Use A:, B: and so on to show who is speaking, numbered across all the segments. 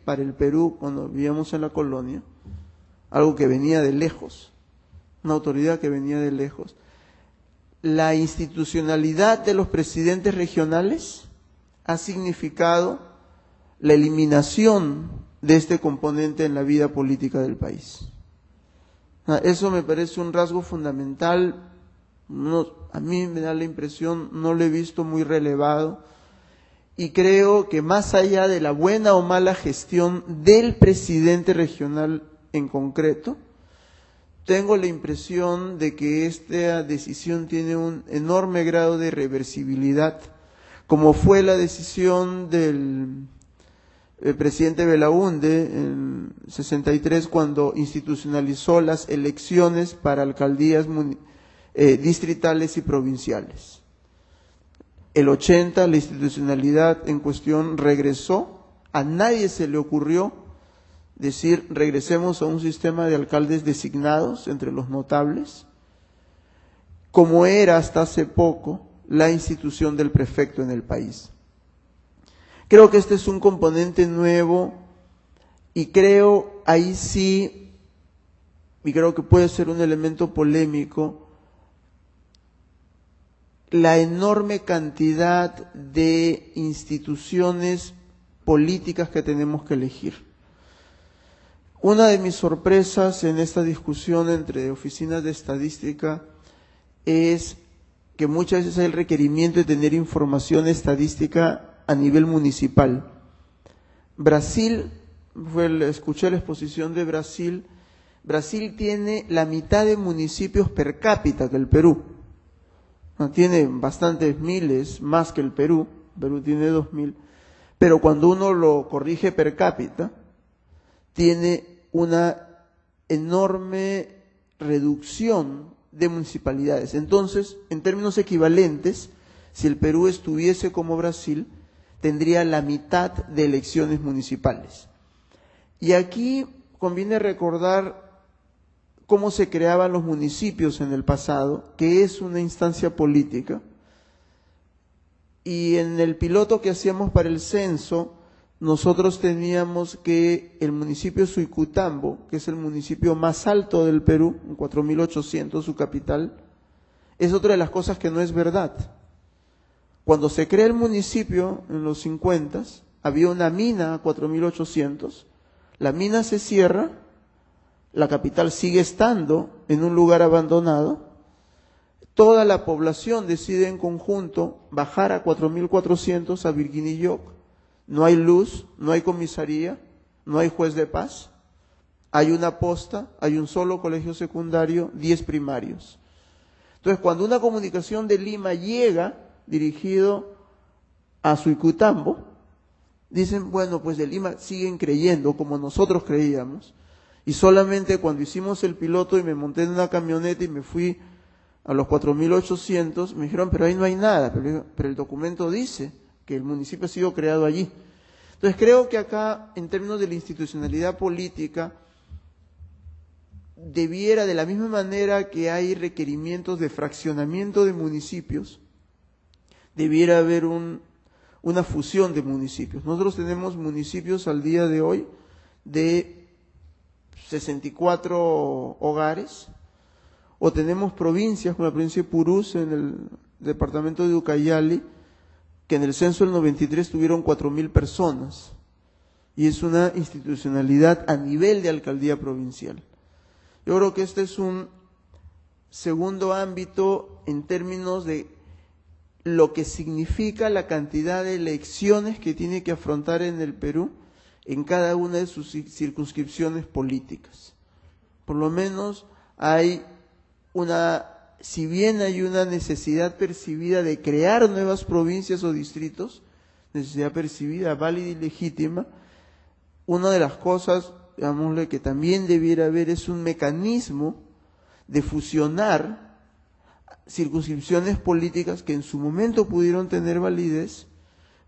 A: para el Perú cuando vivíamos en la colonia, algo que venía de lejos, una autoridad que venía de lejos. La institucionalidad de los presidentes regionales ha significado la eliminación de este componente en la vida política del país. Eso me parece un rasgo fundamental. A mí me da la impresión, no lo he visto muy relevado, y creo que más allá de la buena o mala gestión del presidente regional en concreto, tengo la impresión de que esta decisión tiene un enorme grado de reversibilidad, como fue la decisión del presidente Belaúnde en 63 cuando institucionalizó las elecciones para alcaldías distritales y provinciales. El 80 la institucionalidad en cuestión regresó, a nadie se le ocurrió decir regresemos a un sistema de alcaldes designados entre los notables, como era hasta hace poco la institución del prefecto en el país. Creo que este es un componente nuevo y creo ahí sí, y creo que puede ser un elemento polémico, la enorme cantidad de instituciones políticas que tenemos que elegir. Una de mis sorpresas en esta discusión entre oficinas de estadística es que muchas veces hay el requerimiento de tener información estadística a nivel municipal. Brasil, escuché la exposición de Brasil. Brasil tiene la mitad de municipios per cápita que el Perú. Tiene bastantes miles más que el Perú. Perú tiene 2000. Pero cuando uno lo corrige per cápita, tiene una enorme reducción de municipalidades. Entonces, en términos equivalentes, si el Perú estuviese como Brasil, tendría la mitad de elecciones municipales. Y aquí conviene recordar cómo se creaban los municipios en el pasado, que es una instancia política. Y en el piloto que hacíamos para el censo, nosotros teníamos que el municipio Suicutambo, que es el municipio más alto del Perú, en 4.800, su capital, es otra de las cosas que no es verdad. Cuando se crea el municipio en los 50, había una mina a 4.800, la mina se cierra, la capital sigue estando en un lugar abandonado, toda la población decide en conjunto bajar a 4.400 a Virguinilloc, no hay luz, no hay comisaría, no hay juez de paz, hay una posta, hay un solo colegio secundario, 10 primarios. Entonces, cuando una comunicación de Lima llega dirigido a Suicutambo, dicen, bueno, pues de Lima siguen creyendo como nosotros creíamos, y solamente cuando hicimos el piloto y me monté en una camioneta y me fui a los 4.800, me dijeron, pero ahí no hay nada, pero el documento dice que el municipio ha sido creado allí. Entonces creo que acá, en términos de la institucionalidad política, debiera, de la misma manera que hay requerimientos de fraccionamiento de municipios, debiera haber una fusión de municipios. Nosotros tenemos municipios al día de hoy de 64 hogares, o tenemos provincias como la provincia de Purús en el departamento de Ucayali, que en el censo del 93 tuvieron 4.000 personas, y es una institucionalidad a nivel de alcaldía provincial. Yo creo que este es un segundo ámbito en términos de lo que significa la cantidad de elecciones que tiene que afrontar en el Perú en cada una de sus circunscripciones políticas. Por lo menos hay si bien hay una necesidad percibida de crear nuevas provincias o distritos, necesidad percibida, válida y legítima, una de las cosas, digámosle, que también debiera haber es un mecanismo de fusionar circunscripciones políticas que en su momento pudieron tener validez,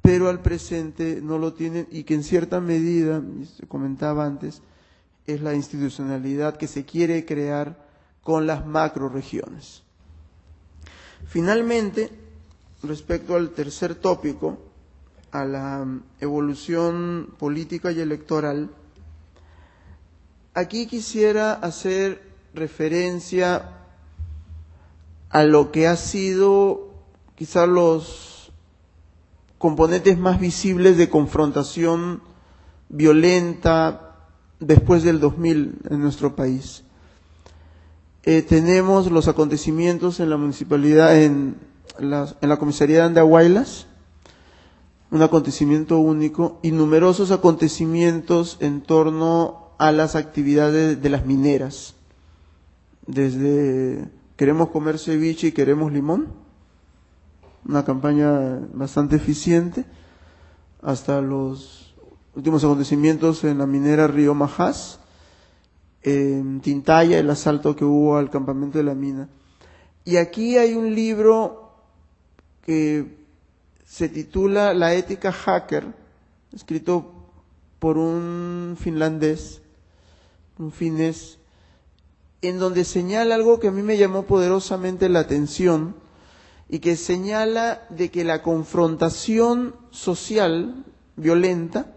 A: pero al presente no lo tienen, y que en cierta medida, se comentaba antes, es la institucionalidad que se quiere crear con las macroregiones. Finalmente, respecto al tercer tópico, a la evolución política y electoral, aquí quisiera hacer referencia a lo que ha sido quizá los componentes más visibles de confrontación violenta después del 2000 en nuestro país. Tenemos los acontecimientos en la municipalidad, en la comisaría de Andahuaylas, un acontecimiento único, y numerosos acontecimientos en torno a las actividades de las mineras, desde queremos comer ceviche y queremos limón, una campaña bastante eficiente, hasta los últimos acontecimientos en la minera Río Majás, en Tintaya, el asalto que hubo al campamento de la mina. Y aquí hay un libro que se titula La ética hacker, escrito por un finlandés, un finés, en donde señala algo que a mí me llamó poderosamente la atención, y que señala de que la confrontación social violenta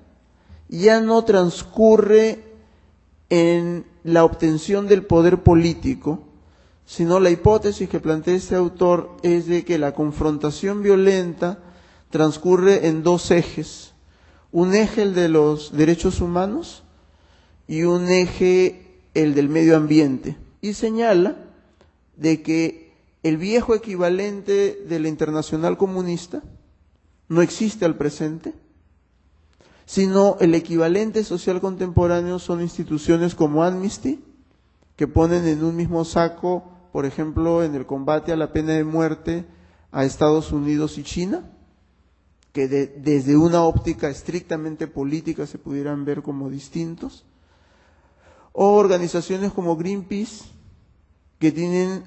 A: ya no transcurre en la obtención del poder político, sino la hipótesis que plantea este autor es de que la confrontación violenta transcurre en dos ejes: un eje, el de los derechos humanos, y un eje, el del medio ambiente. Y señala de que el viejo equivalente de la Internacional Comunista no existe al presente, sino el equivalente social contemporáneo son instituciones como Amnesty, que ponen en un mismo saco, por ejemplo, en el combate a la pena de muerte, a Estados Unidos y China, que desde una óptica estrictamente política se pudieran ver como distintos, o organizaciones como Greenpeace, que tienen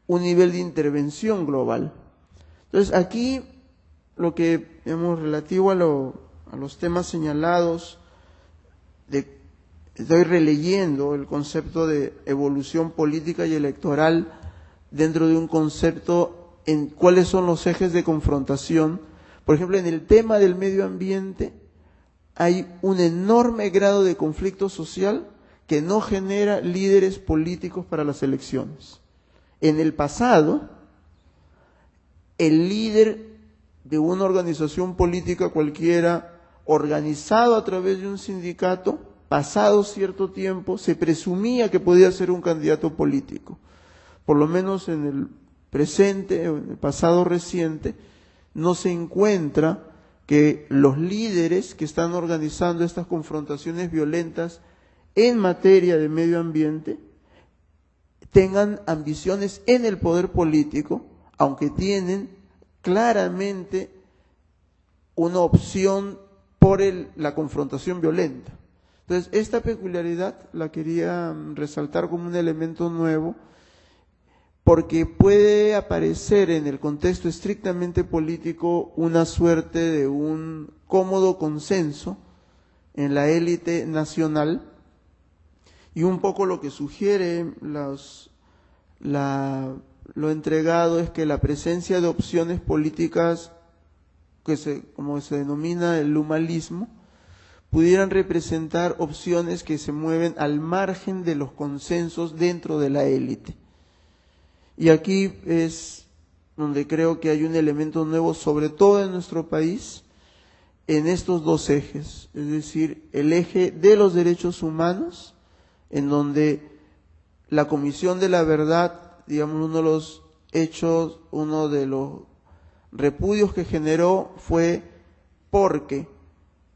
A: un nivel de intervención global. Entonces, aquí lo que hemos relativo a los temas señalados, estoy releyendo el concepto de evolución política y electoral dentro de un concepto en cuáles son los ejes de confrontación. Por ejemplo, en el tema del medio ambiente hay un enorme grado de conflicto social que no genera líderes políticos para las elecciones. En el pasado, el líder de una organización política cualquiera, organizado a través de un sindicato, pasado cierto tiempo, se presumía que podía ser un candidato político. Por lo menos en el presente o en el pasado reciente, no se encuentra que los líderes que están organizando estas confrontaciones violentas en materia de medio ambiente tengan ambiciones en el poder político, aunque tienen claramente una opción por la confrontación violenta. Entonces, esta peculiaridad la quería resaltar como un elemento nuevo, porque puede aparecer en el contexto estrictamente político una suerte de un cómodo consenso en la élite nacional, y un poco lo que sugiere lo entregado es que la presencia de opciones políticas, como se denomina el lumalismo, pudieran representar opciones que se mueven al margen de los consensos dentro de la élite. Y aquí es donde creo que hay un elemento nuevo, sobre todo en nuestro país, en estos dos ejes, es decir, el eje de los derechos humanos, en donde la Comisión de la Verdad, digamos, uno de los hechos, uno de los repudios que generó fue porque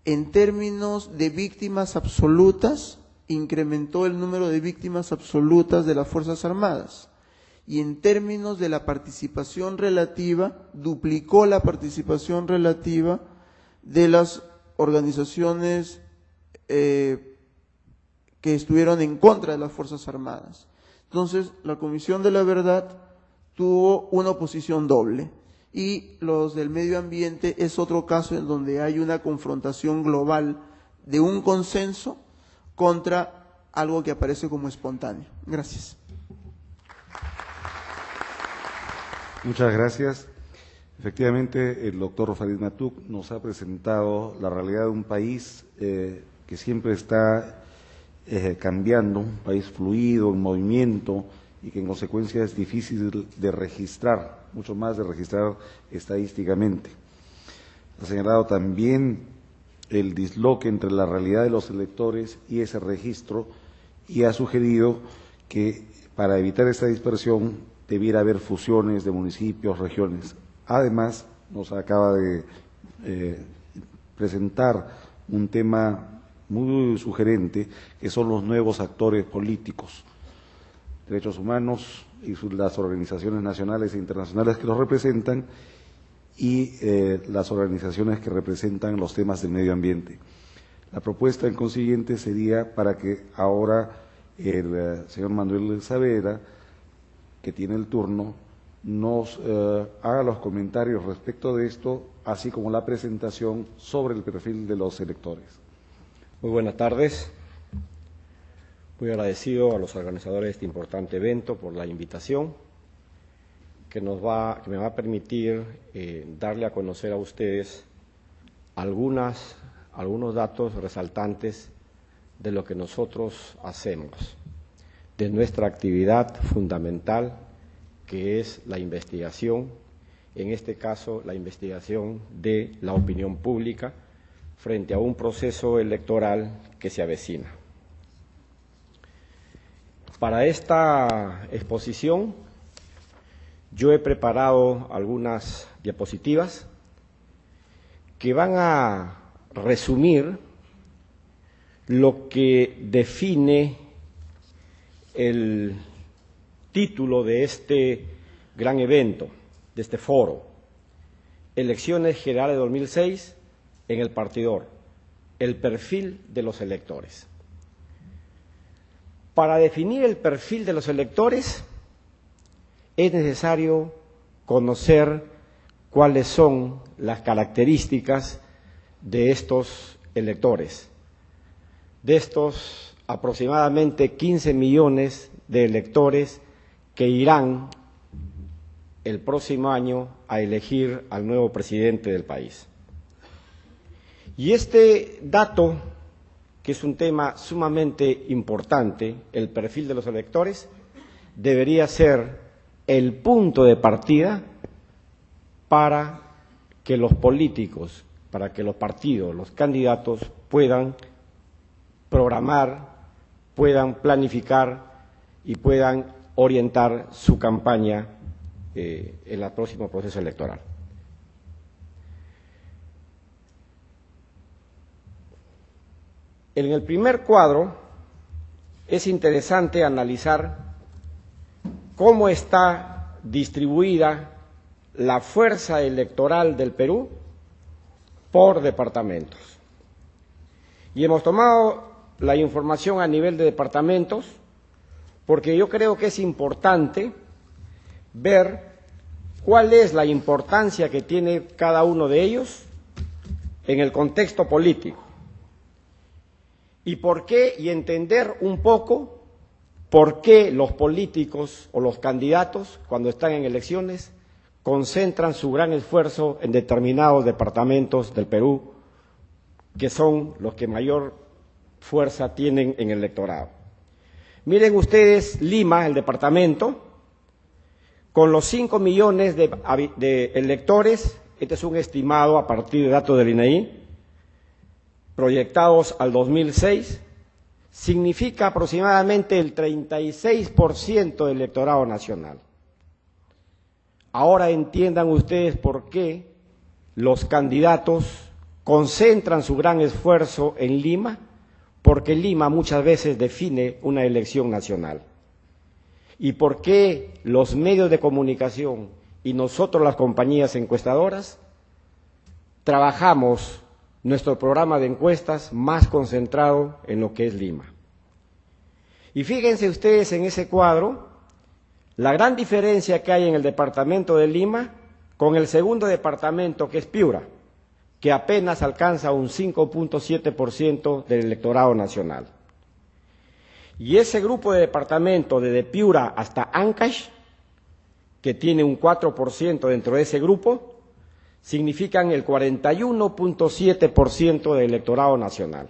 A: en términos de víctimas absolutas incrementó el número de víctimas absolutas de las Fuerzas Armadas, y en términos de la participación relativa duplicó la participación relativa de las organizaciones que estuvieron en contra de las Fuerzas Armadas. Entonces, la Comisión de la Verdad tuvo una oposición doble, y los del medio ambiente es otro caso en donde hay una confrontación global de un consenso contra algo que aparece como espontáneo. Gracias.
B: Muchas gracias. Efectivamente, el doctor Farid Matuk nos ha presentado la realidad de un país que siempre está cambiando, un país fluido, en movimiento, y que en consecuencia es difícil de registrar, mucho más de registrar estadísticamente. Ha señalado también el disloque entre la realidad de los electores y ese registro, y ha sugerido que para evitar esta dispersión debiera haber fusiones de municipios, regiones. Además, nos acaba de presentar un tema muy sugerente, que son los nuevos actores políticos, derechos humanos y las organizaciones nacionales e internacionales que los representan, y las organizaciones que representan los temas del medio ambiente. La propuesta, en consiguiente, sería para que ahora el señor Manuel Saavedra, que tiene el turno, nos haga los comentarios respecto de esto, así como la presentación sobre el perfil de los electores.
C: Muy buenas tardes. Muy agradecido a los organizadores de este importante evento por la invitación que me va a permitir darle a conocer a ustedes algunos datos resaltantes de lo que nosotros hacemos, de nuestra actividad fundamental, que es la investigación, en este caso la investigación de la opinión pública frente a un proceso electoral que se avecina. Para esta exposición yo he preparado algunas diapositivas que van a resumir lo que define el título de este gran evento, de este foro, Elecciones Generales de 2006 en El Partidor, el perfil de los electores. Para definir el perfil de los electores es necesario conocer cuáles son las características de estos electores, de estos aproximadamente 15 millones de electores que irán el próximo año a elegir al nuevo presidente del país. Y este dato, que es un tema sumamente importante, el perfil de los electores, debería ser el punto de partida para que los políticos, para que los partidos, los candidatos puedan programar, puedan planificar y puedan orientar su campaña en el próximo proceso electoral. En el primer cuadro es interesante analizar cómo está distribuida la fuerza electoral del Perú por departamentos. Y hemos tomado la información a nivel de departamentos porque yo creo que es importante ver cuál es la importancia que tiene cada uno de ellos en el contexto político y por qué, y entender un poco por qué los políticos o los candidatos, cuando están en elecciones, concentran su gran esfuerzo en determinados departamentos del Perú, que son los que mayor fuerza tienen en el electorado. Miren ustedes Lima, el departamento, con los 5 millones de electores, este es un estimado a partir de datos del INEI, proyectados al 2006, significa aproximadamente el 36% del electorado nacional. Ahora entiendan ustedes por qué los candidatos concentran su gran esfuerzo en Lima, porque Lima muchas veces define una elección nacional. Y por qué los medios de comunicación y nosotros las compañías encuestadoras trabajamos nuestro programa de encuestas más concentrado en lo que es Lima. Y fíjense ustedes en ese cuadro la gran diferencia que hay en el departamento de Lima con el segundo departamento, que es Piura, que apenas alcanza un 5.7% del electorado nacional. Y ese grupo de departamentos desde Piura hasta Ancash, que tiene un 4% dentro de ese grupo, significan el 41.7% del electorado nacional.